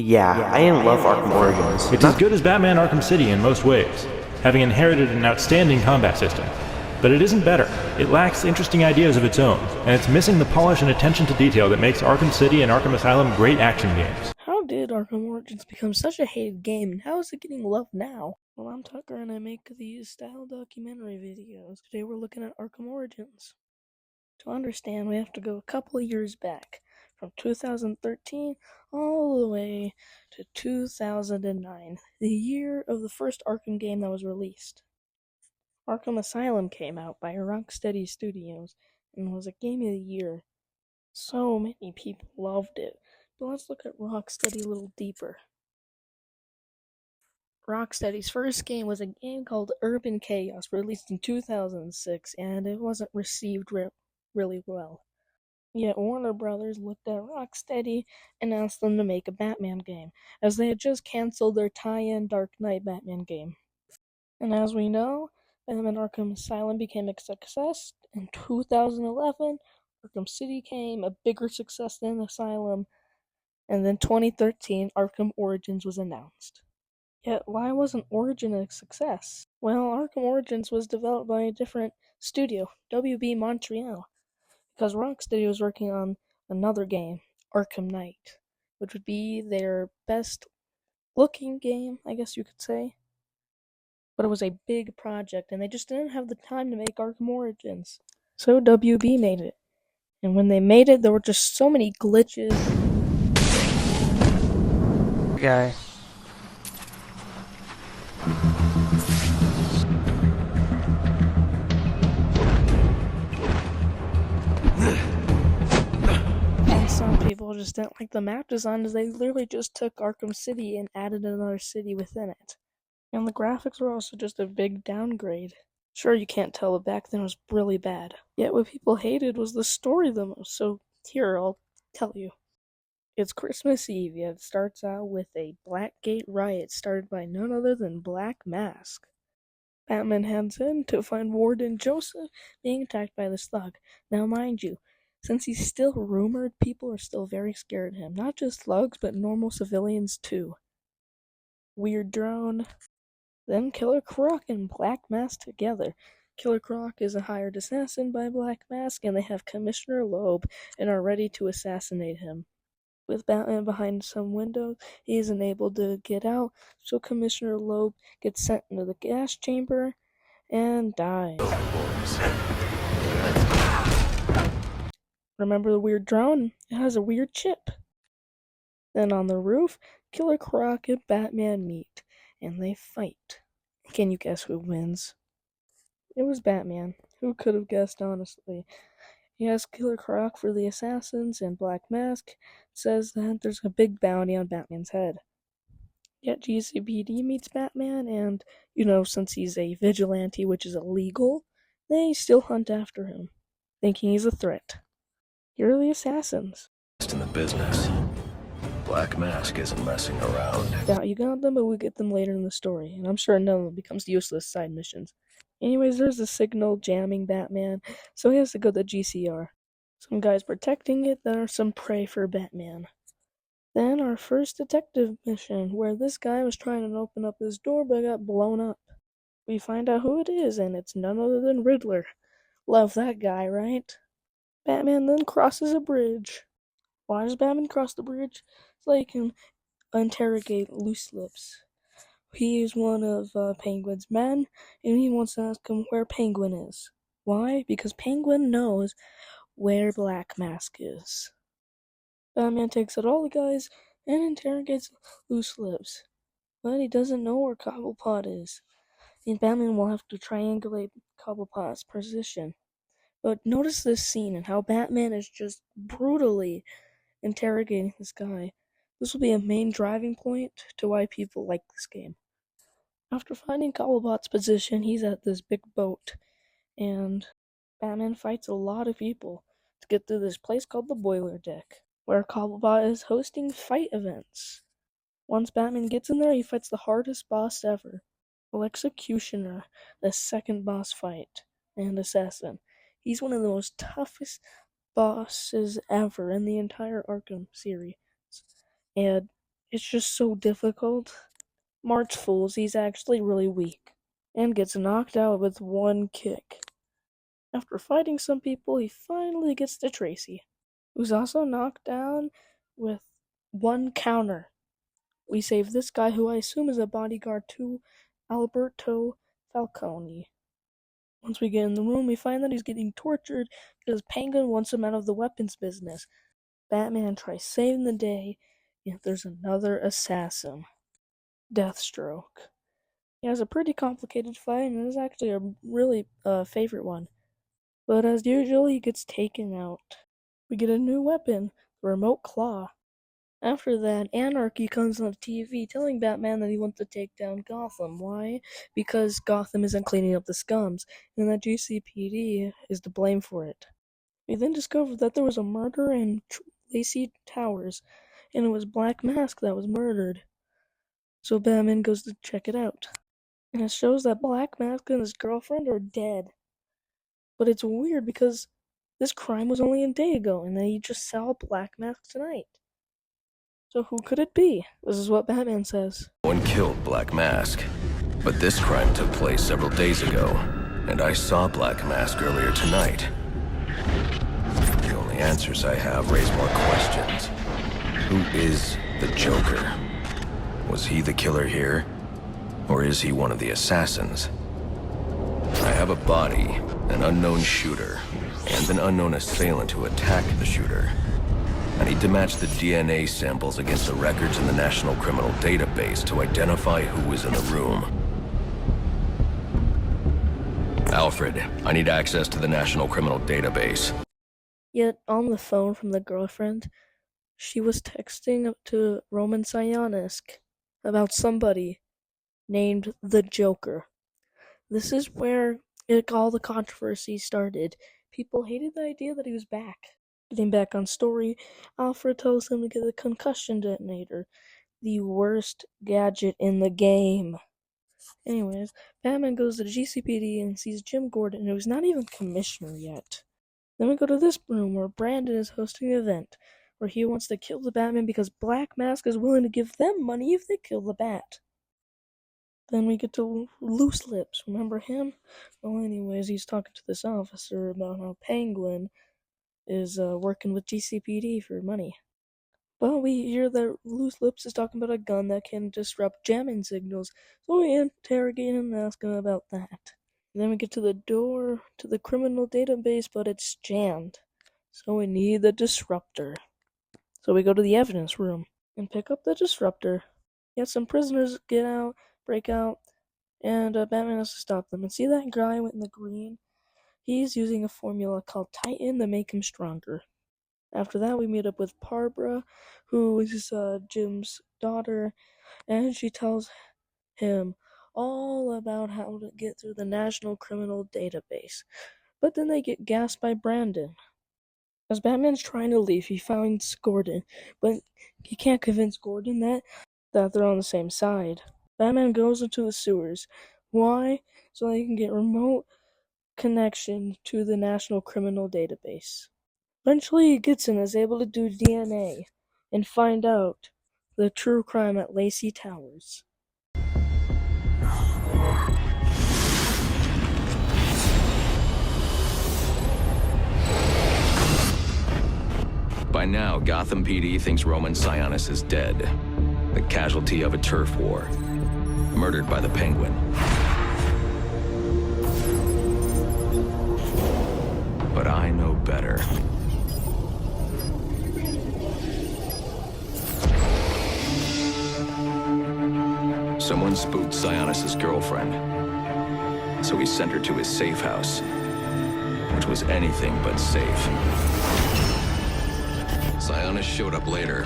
Yeah, I didn't love Arkham Origins. It's as good as Batman Arkham City in most ways, having inherited an outstanding combat system. But it isn't better. It lacks interesting ideas of its own, and it's missing the polish and attention to detail that makes Arkham City and Arkham Asylum great action games. How did Arkham Origins become such a hated game, and how is it getting loved now? Well, I'm Tucker, and I make these style documentary videos. Today we're looking at Arkham Origins. To understand, we have to go a couple of years back, from 2013 all the way to 2009, the year of the first Arkham game that was released. Arkham Asylum came out by Rocksteady Studios and was a game of the year. So many people loved it. But let's look at Rocksteady a little deeper. Rocksteady's first game was a game called Urban Chaos, released in 2006, and it wasn't received really well. Yet Warner Brothers looked at Rocksteady and asked them to make a Batman game, as they had just canceled their tie-in Dark Knight Batman game. And as we know, Batman Arkham Asylum became a success. In 2011, Arkham City came, a bigger success than Asylum, and then 2013, Arkham Origins was announced. Yet, why wasn't Origin a success? Well, Arkham Origins was developed by a different studio, WB Montreal, because Rocksteady was working on another game, Arkham Knight, which would be their best looking game, I guess you could say. But it was a big project, and they just didn't have the time to make Arkham Origins. So WB made it. And when they made it, there were just so many glitches. Guy. And some people just didn't like the map design, as they literally just took Arkham City and added another city within it. And the graphics were also just a big downgrade. Sure, you can't tell, but back then it was really bad. Yet what people hated was the story the most, so here, I'll tell you. It's Christmas Eve, yet it starts out with a Blackgate riot started by none other than Black Mask. Batman heads in to find Warden Joseph being attacked by this thug. Now mind you, since he's still rumored, people are still very scared of him. Not just thugs, but normal civilians too. Weird Drone, then Killer Croc and Black Mask together. Killer Croc is a hired assassin by Black Mask, and they have Commissioner Loeb and are ready to assassinate him. With Batman behind some windows, he is unable to get out, so Commissioner Loeb gets sent into the gas chamber and dies. Remember the weird drone? It has a weird chip. Then on the roof, Killer Croc and Batman meet, and they fight. Can you guess who wins? It was Batman. Who could have guessed, honestly? He asks Killer Croc for the assassins, and Black Mask says that there's a big bounty on Batman's head. Yet GCPD meets Batman, and, since he's a vigilante, which is illegal, they still hunt after him, thinking he's a threat. Here are the assassins. In the business. Black Mask isn't messing around. Doubt you got them, but we'll get them later in the story, and I'm sure none of them becomes useless side missions. Anyways, there's a signal jamming Batman, so he has to go to GCR. Some guys protecting it, then are some prey for Batman. Then our first detective mission, where this guy was trying to open up his door but got blown up. We find out who it is, and it's none other than Riddler. Love that guy, right? Batman then crosses a bridge. Why does Batman cross the bridge? So he can interrogate Loose Lips. He is one of Penguin's men, and he wants to ask him where Penguin is. Why? Because Penguin knows where Black Mask is. Batman takes out all the guys and interrogates Loose Lips, but he doesn't know where Cobblepot is, and Batman will have to triangulate Cobblepot's position. But notice this scene and how Batman is just brutally interrogating this guy. This will be a main driving point to why people like this game. After finding Cobblepot's position, he's at this big boat, and Batman fights a lot of people to get through this place called the Boiler Deck, where Cobblepot is hosting fight events. Once Batman gets in there, he fights the hardest boss ever, Executioner, the second boss fight, and Assassin. He's one of the most toughest bosses ever in the entire Arkham series. And It's just so difficult. March Fools, he's actually really weak and gets knocked out with one kick. After fighting some people, he finally gets to Tracy, who's also knocked down with one counter. We save this guy, who I assume is a bodyguard to Alberto Falcone. Once we get in the room, we find that he's getting tortured because Penguin wants him out of the weapons business. Batman tries saving the day, yet there's another assassin, Deathstroke. He has a pretty complicated fight, and is actually a really favorite one. But as usual, he gets taken out. We get a new weapon, the remote claw. After that, Anarchy comes on TV telling Batman that he wants to take down Gotham. Why? Because Gotham isn't cleaning up the scums, and that GCPD is to blame for it. We then discovered that there was a murder in Lacey Towers, and it was Black Mask that was murdered. So Batman goes to check it out. And it shows that Black Mask and his girlfriend are dead. But it's weird because this crime was only a day ago, and they just saw Black Mask tonight. So who could it be? This is what Batman says. No one killed Black Mask, but this crime took place several days ago, and I saw Black Mask earlier tonight. The only answers I have raise more questions. Who is the Joker? Was he the killer here? Or is he one of the assassins? I have a body, an unknown shooter, and an unknown assailant who attacked the shooter. I need to match the DNA samples against the records in the National Criminal Database to identify who was in the room. Alfred, I need access to the National Criminal Database. Yet, on the phone from the girlfriend, she was texting up to Roman Sionis about somebody named the Joker. This is where all the controversy started. People hated the idea that he was back. Getting back on story, Alfred tells him to get the concussion detonator, the worst gadget in the game. Anyways, Batman goes to the GCPD and sees Jim Gordon, who's not even commissioner yet. Then we go to this room where Brandon is hosting an event where he wants to kill the Batman because Black Mask is willing to give them money if they kill the Bat. Then we get to Loose Lips. Remember him? Well, anyways, he's talking to this officer about how Penguin is working with GCPD for money. But we hear that Loose Lips is talking about a gun that can disrupt jamming signals, so we interrogate him and ask him about that. And then we get to the door to the criminal database, but it's jammed, so we need the disruptor. So we go to the evidence room and pick up the disruptor. Yet some prisoners break out, and Batman has to stop them. And see that guy in the green? He's using a formula called Titan to make him stronger. After that, we meet up with Barbara, who is Jim's daughter, and she tells him all about how to get through the National Criminal Database. But then they get gassed by Brandon. As Batman's trying to leave, he finds Gordon, but he can't convince Gordon that they're on the same side. Batman goes into the sewers. Why? So they can get remote connection to the National Criminal Database. Eventually, he gets in and is able to do DNA and find out the true crime at Lacey Towers. By now, Gotham PD thinks Roman Sionis is dead, the casualty of a turf war, murdered by the Penguin. But I know better. Someone spooked Sionis' girlfriend, so he sent her to his safe house, which was anything but safe. Sionis showed up later,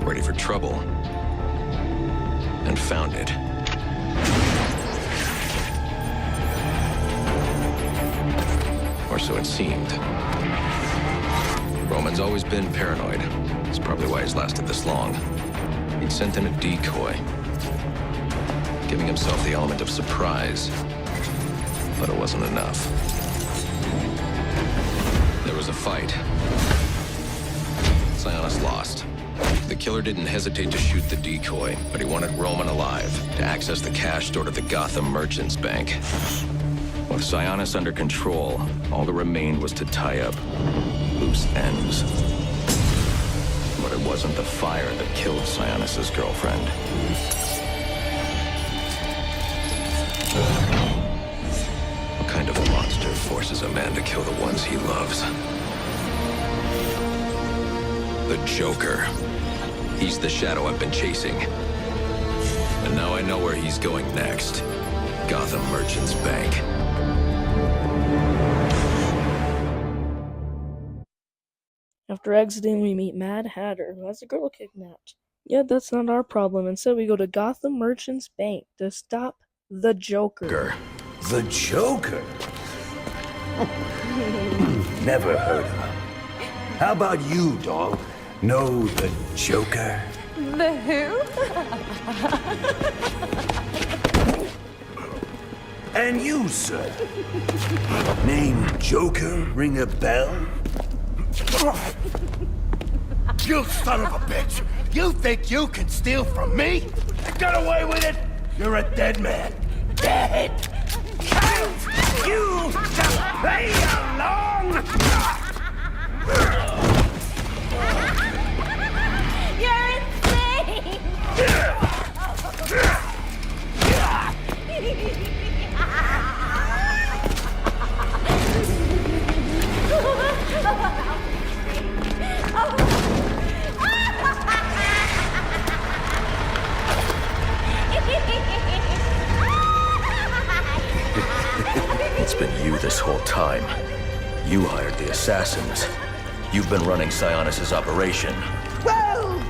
ready for trouble, and found it. Or so it seemed. Roman's always been paranoid. That's probably why he's lasted this long. He'd sent in a decoy, giving himself the element of surprise, but it wasn't enough. There was a fight. Sionis lost. The killer didn't hesitate to shoot the decoy, but he wanted Roman alive to access the cash stored at the Gotham Merchants Bank. With Sionis under control, all that remained was to tie up loose ends. But it wasn't the fire that killed Sionis' girlfriend. What kind of monster forces a man to kill the ones he loves? The Joker. He's the shadow I've been chasing. And now I know where he's going next. Gotham Merchants Bank. After exiting, we meet Mad Hatter, who has a girl kidnapped. Yet that's not our problem. Instead, we go to Gotham Merchants Bank to stop the Joker. The Joker? Never heard of him. How about you, dog? Know the Joker? The who? And you, sir? Name Joker ring a bell? You son of a bitch! You think you can steal from me? Got away with it? You're a dead man. Dead! Can't you just play along? You're insane! It's been you this whole time. You hired the assassins. You've been running Sionis' operation. Well,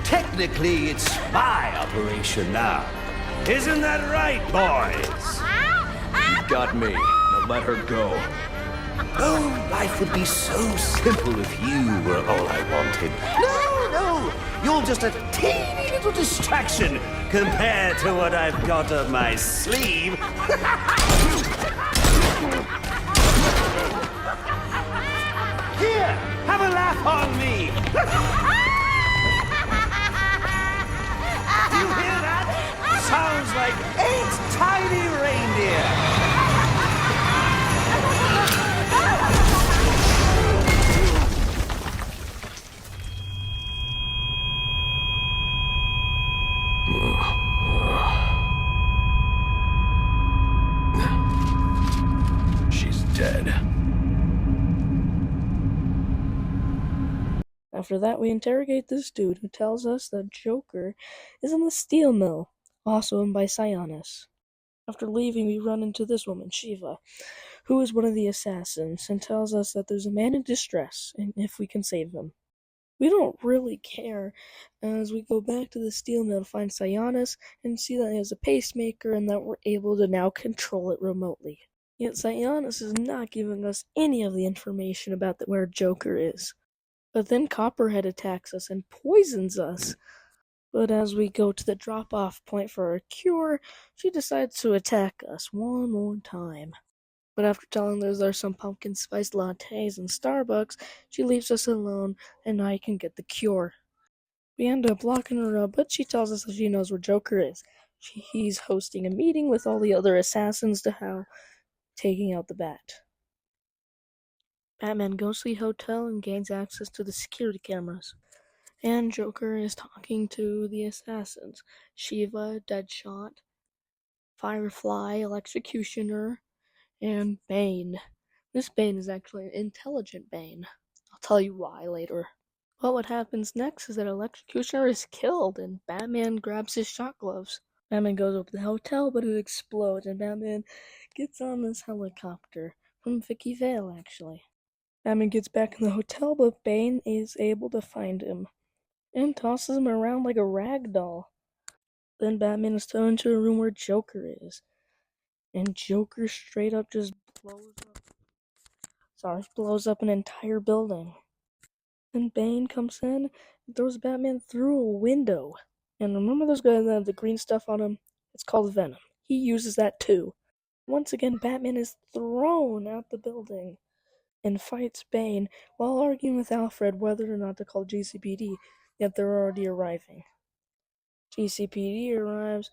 technically it's my operation now. Isn't that right, boys? You've got me. Now let her go. Oh, life would be so simple if you were all I wanted. No, you're just a teeny little distraction compared to what I've got up my sleeve. Here, have a laugh on me. You hear that? Sounds like 8 tiny reindeer. She's dead. After that, we interrogate this dude who tells us that Joker is in the steel mill, also owned by Sionis. After leaving, we run into this woman, Shiva, who is one of the assassins, and tells us that there's a man in distress, and if we can save him. We don't really care, as we go back to the steel mill to find Sionis and see that he has a pacemaker and that we're able to now control it remotely. Yet Sionis is not giving us any of the information about where Joker is. But then Copperhead attacks us and poisons us. But as we go to the drop-off point for our cure, she decides to attack us one more time. But after telling us there's some pumpkin spice lattes in Starbucks, she leaves us alone and I can get the cure. We end up locking her up, but she tells us that she knows where Joker is. He's hosting a meeting with all the other assassins to how taking out the Bat. Batman goes to the hotel and gains access to the security cameras. And Joker is talking to the assassins. Shiva, Deadshot, Firefly, Electrocutioner, and Bane. This Bane is actually an intelligent Bane. I'll tell you why later. But what happens next is that Electrocutioner is killed and Batman grabs his shot gloves. Batman goes up to the hotel, but it explodes and Batman gets on this helicopter. From Vicky Vale, actually. Batman gets back in the hotel, but Bane is able to find him and tosses him around like a rag doll. Then Batman is thrown into a room where Joker is. And Joker straight up just blows up an entire building. Then Bane comes in and throws Batman through a window. And remember those guys that have the green stuff on him? It's called Venom. He uses that too. Once again, Batman is thrown out the building and fights Bane while arguing with Alfred whether or not to call GCPD. yet they're already arriving. GCPD arrives,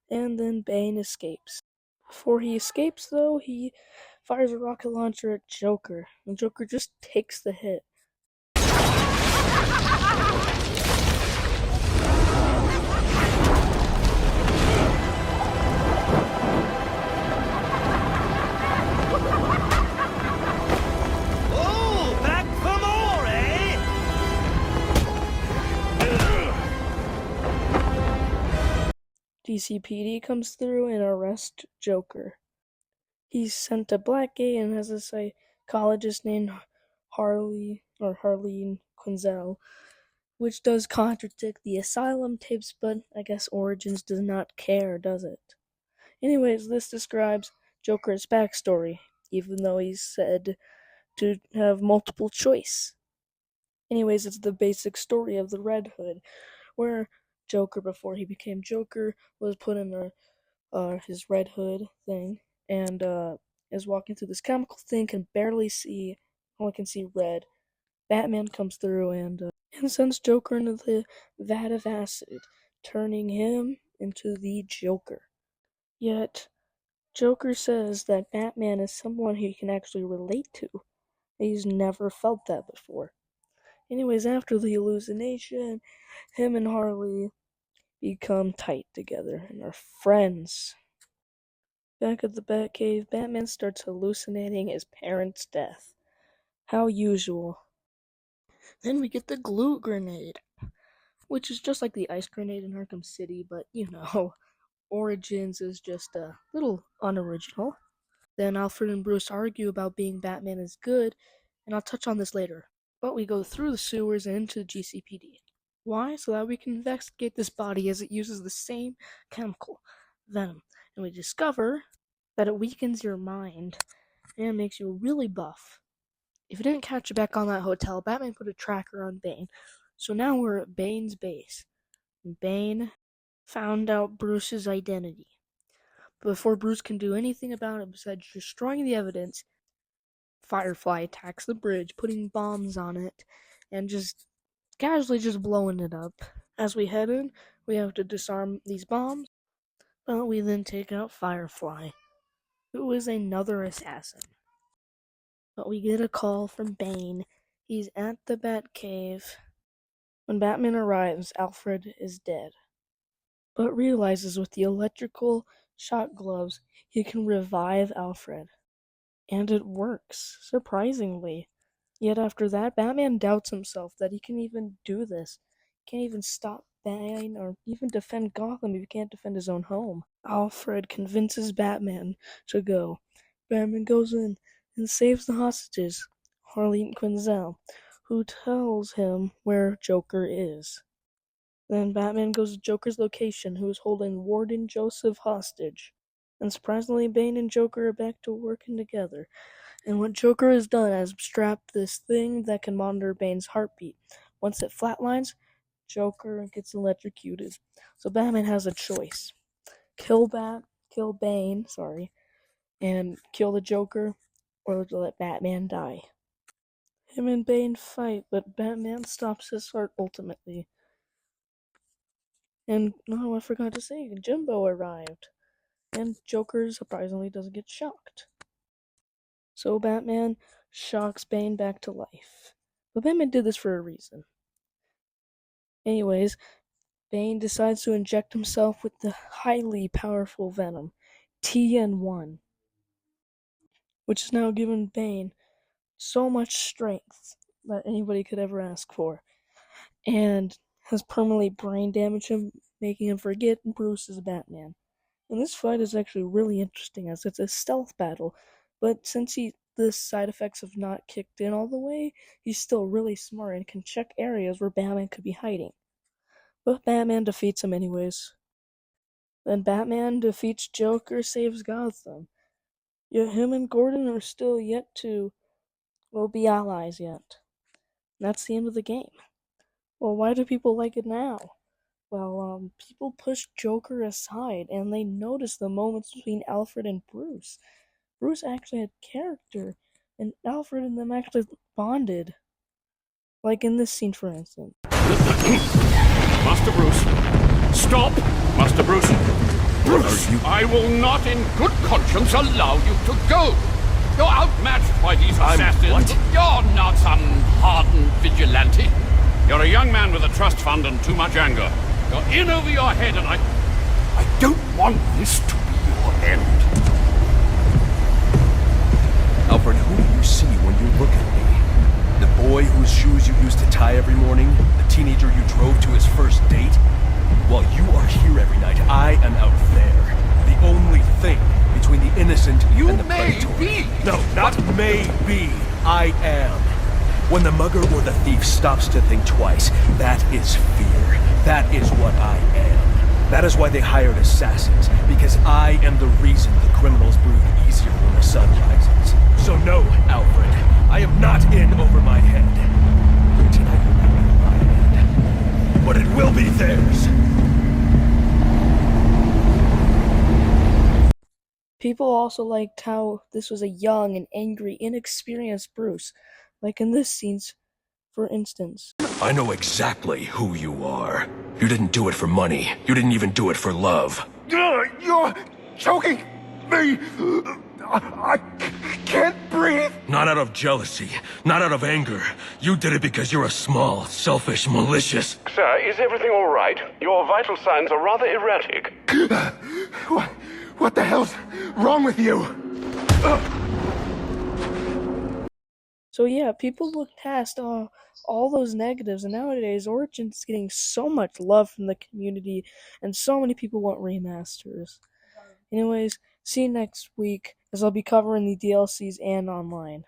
and then Bane escapes. Before he escapes, though, he fires a rocket launcher at Joker, and Joker just takes the hit. Oh, back for more, eh? GCPD comes through and arrests Joker. He's sent to Blackgate and has a psychologist named Harleen Quinzel, which does contradict the Asylum tapes, but I guess Origins does not care, does it? Anyways, this describes Joker's backstory, even though he's said to have multiple choice. Anyways, it's the basic story of the Red Hood, where Joker, before he became Joker, was put in his Red Hood thing, and is walking through this chemical thing, can barely see, only can see red. Batman comes through and sends Joker into the vat of acid, turning him into the Joker. Yet, Joker says that Batman is someone he can actually relate to. He's never felt that before. Anyways, after the hallucination, him and Harley become tight together and are friends. Back at the Batcave, Batman starts hallucinating his parents' death. How usual. Then we get the glue grenade, which is just like the ice grenade in Arkham City, but Origins is just a little unoriginal. Then Alfred and Bruce argue about being Batman is good, and I'll touch on this later. But we go through the sewers and into the GCPD. Why? So that we can investigate this body as it uses the same chemical, venom. And we discover that it weakens your mind and makes you really buff. If you didn't catch it back on that hotel, Batman put a tracker on Bane. So now we're at Bane's base. And Bane found out Bruce's identity. But before Bruce can do anything about it besides destroying the evidence, Firefly attacks the bridge, putting bombs on it, and just casually just blowing it up. As we head in, we have to disarm these bombs, but we then take out Firefly, who is another assassin. But we get a call from Bane. He's at the Batcave. When Batman arrives, Alfred is dead, but realizes with the electrical shock gloves he can revive Alfred. And it works, surprisingly. Yet after that, Batman doubts himself that he can even do this. He can't even stop Bane or even defend Gotham if he can't defend his own home. Alfred convinces Batman to go. Batman goes in and saves the hostages, Harleen Quinzel, who tells him where Joker is. Then Batman goes to Joker's location, who is holding Warden Joseph hostage. And surprisingly, Bane and Joker are back to working together. And what Joker has done is strapped this thing that can monitor Bane's heartbeat. Once it flatlines, Joker gets electrocuted. So Batman has a choice. Kill Bane, and kill the Joker, or to let Batman die. Him and Bane fight, but Batman stops his heart ultimately. And, I forgot to say, Jimbo arrived. And Joker surprisingly doesn't get shocked. So Batman shocks Bane back to life. But Batman did this for a reason. Anyways, Bane decides to inject himself with the highly powerful venom, TN1, which has now given Bane so much strength that anybody could ever ask for, and has permanently brain damaged him, making him forget Bruce is Batman. And this fight is actually really interesting as it's a stealth battle, but since the side effects have not kicked in all the way, he's still really smart and can check areas where Batman could be hiding. But Batman defeats him anyways. Then Batman defeats Joker, saves Gotham. Yet him and Gordon are still yet to, be allies yet. And that's the end of the game. Well, why do people like it now? Well, people push Joker aside, and they notice the moments between Alfred and Bruce. Bruce actually had character, and Alfred and them actually bonded. Like in this scene, for instance. Master Bruce. Stop, Master Bruce. Bruce, I will not in good conscience allow you to go. You're outmatched by these assassins. What? You're not some hardened vigilante. You're a young man with a trust fund and too much anger. You're in over your head, and I don't want this to be your end. Alfred, who do you see when you look at me? The boy whose shoes you used to tie every morning? The teenager you drove to his first date? While you are here every night, I am out there. The only thing between the innocent and the predator. Be. No, not may be. I am. When the mugger or the thief stops to think twice, that is fear. That is what I am. That is why they hired assassins, because I am the reason the criminals breathe easier when the sun rises. So no, Alfred, I am not in over my head. Tonight will not be my head, but it will be theirs. People also liked how this was a young and angry, inexperienced Bruce, like in this scene, for instance. I know exactly who you are. You didn't do it for money. You didn't even do it for love. You're choking me. I can't breathe. Not out of jealousy, not out of anger. You did it because you're a small, selfish, malicious... Sir, is everything all right? Your vital signs are rather erratic. What the hell's wrong with you? So yeah, people look past all those negatives, and nowadays Origins is getting so much love from the community, and so many people want remasters. Anyways, see you next week, as I'll be covering the DLCs and online.